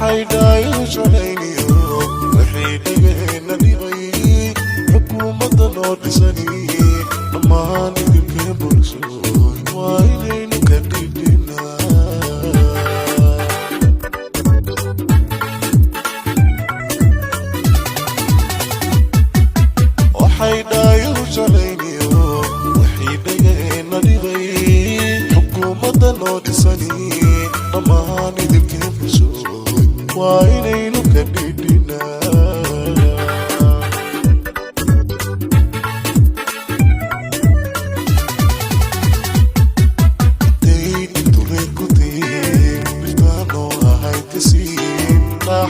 وحيداي شلينيو وحيداي نديبي حكومة نودسني أمان يمكن برسوي وايدين كديدنا وحيداي شلينيو وحيداي نديبي حكومة نودسني أمان يمكن برسوي وايدين كديدنا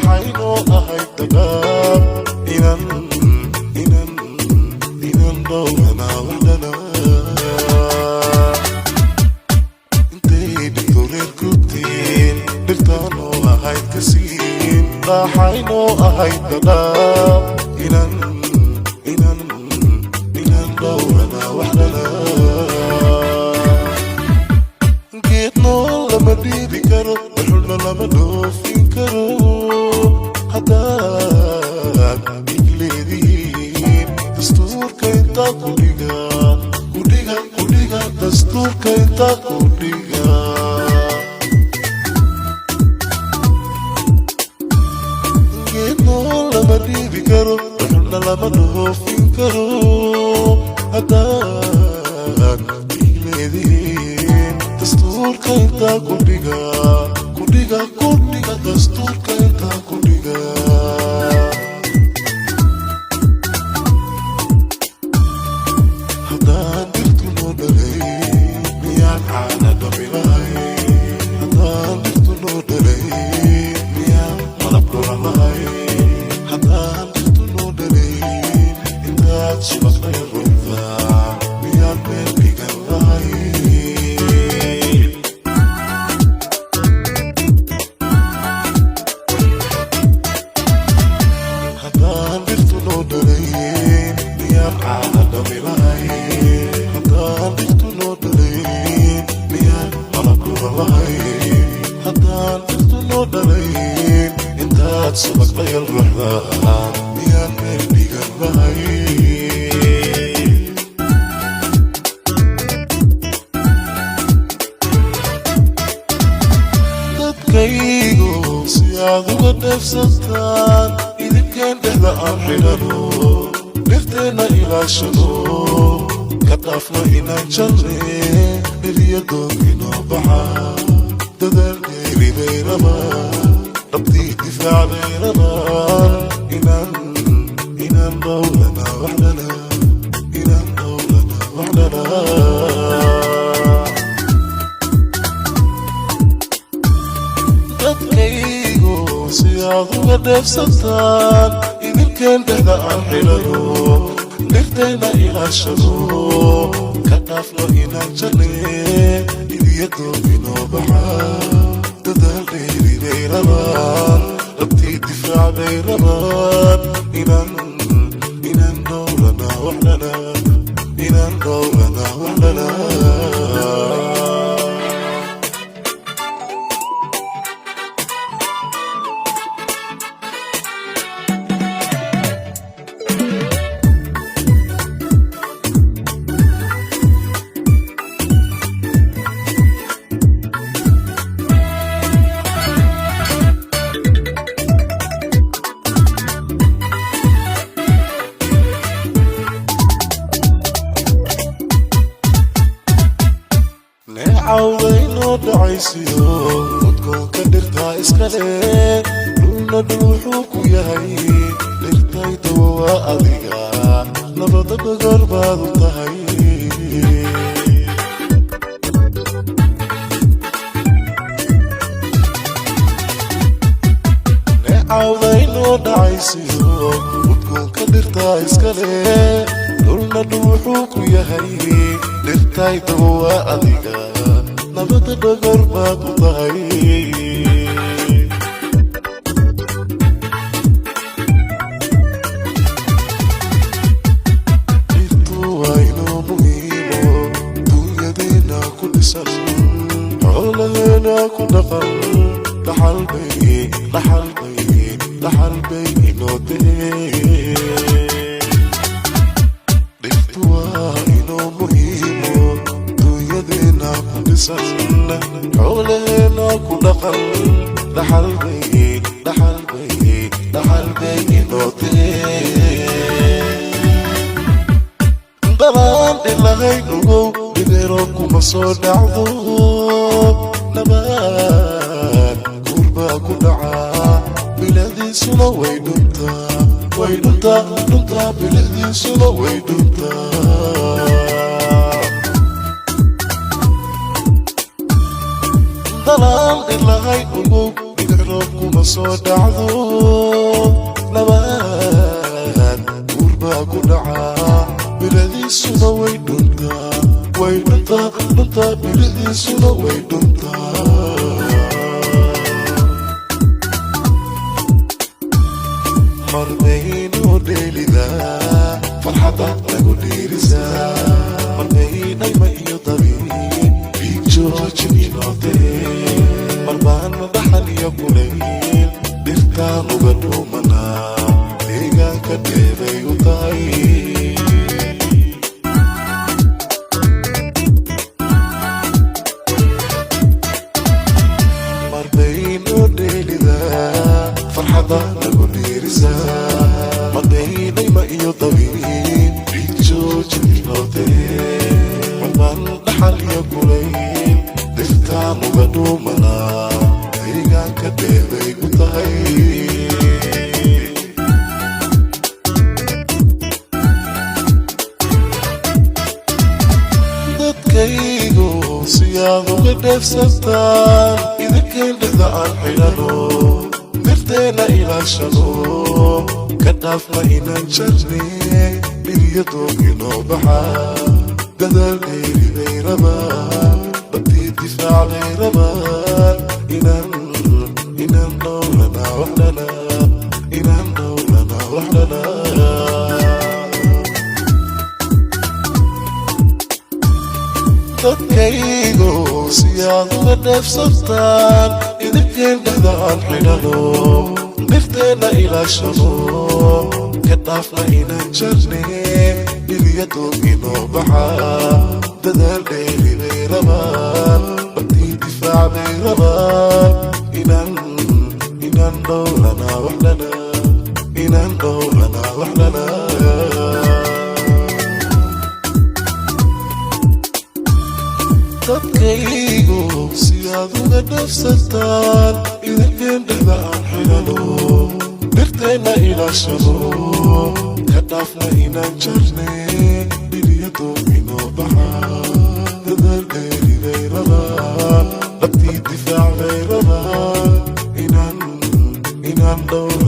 حينو أهيد دقاب إنن دولنا وحدنا انتي دكتورين كوبتين بلتانو أهيد كسين لا حينو أهيد دقاب إنن دولنا وحدنا جيتنا لما ديبي كرو وحلنا لما دوفين كرو هداك إجليدين دستور كنتا كوديغا دستور كنتا كوديغا جيتنا لما ديبي كرو رحلنا لما دوفين كرو هداك إجليدين دستور كنتا كوديغا دستور كنتا كوديغا هدان درتو نودري ميان عانا دميلاي هدان درتو نودري ميان ملابكو رماي هدان درتو نودري إنتاج شبكنا يروفا ميان من بيغان راي سبق لي الرحمن يا قلبي قلبي تتكيغو سيادو قد نفسستان إذا كان تهدى أمحلانو نفتنا إلى شنو كتافنا إنا جنري اليدو إنو بحا تدر غيري بيرما ربطي دفاع بيننا إنان دولنا وحدنا إنان دولنا وحدنا تتليقو سياضو قدف ستان إذا كان تهدى أنحلنو نفتينا إلى شنو كتافنا إنان جني إذ يدو إنو بحا تدل غيري بيرمان ربطي الدفاع بيرمان إنان دولنا وحدنا إنان دولنا وحدنا عاوضينو دعيسيو ودكو كدرتا اسكالي لونا دوحوكو يهي لرتاي دوا أديغا نبضا بغربادو تهي عاوضينو دعيسيو ودكو كدرتا اسكالي لونا دوحوكو يهي لرتاي دوا أديغا نبض بغربات ضهي إرتو عينو مهيمو دنيا دينا كل سن عولنا كل نقل لحل بي dhaxal bay inoo tahay dhirtu waa inoo muhiimo dunyadeena ku dhisan xoolaheena ku dhaqan dhaxal bay inoo tahay dalaan ilahay ogow dhibero kuma soo dhacdo nabaad gurbaa ku dhacaa biladiisuna way dhuntaa biladiisuna way dhuntaa dalaan ilahay ogow dhibero kuma soo dhacdo nabaad gurbaa ku dhacaa biladiisuna way dhuntaa biladiisuna way dhuntaa marbaynoo dheelidaa farxada lagu dhiirisaa marbaynayma iyo dabiin dhiig joojin inootee marbaan dhaxal iyo kulayl dhirtaan uga dhuumanaa deegaanka dheebay u tahay farxada lagu dhiirisaa marbaynayma iyo dabiin dhiig joojin inootee marbaan dhaxal iyo kulayl dhirtaan uga dhuumanaa deegaanka dheebay u tahay dadkaygu siyaad uga dheefsantaan idinkeen dhexda aan xidhano mirteena ilaashano ka dhaafna inaan jarne dhiryadoog inoo baxaa dadaal dheeri bay rabaan badii difaac bay rabaan inaan dhowlanaa waxdhanaa dadkaygu siyaad uga dheefsantaan idinkeen dhexda aan xidhano mirteena ilaashano ka dhaafna inaan jarne dhiryadoog inoo baxaa dadaal dheeri bay rabaan badii difaac bay rabaan inaan dhowlanaa waxdhanaa dadkaygu siyaad uga dheefsantaan idinkeen dhexda aan xidhano mirteena ilaashano ka dhaafna inaan jarne dhiryadoog inoo baxaa dadaal dheeri bay rabaan badii difaac bay rabaan inaan dhowr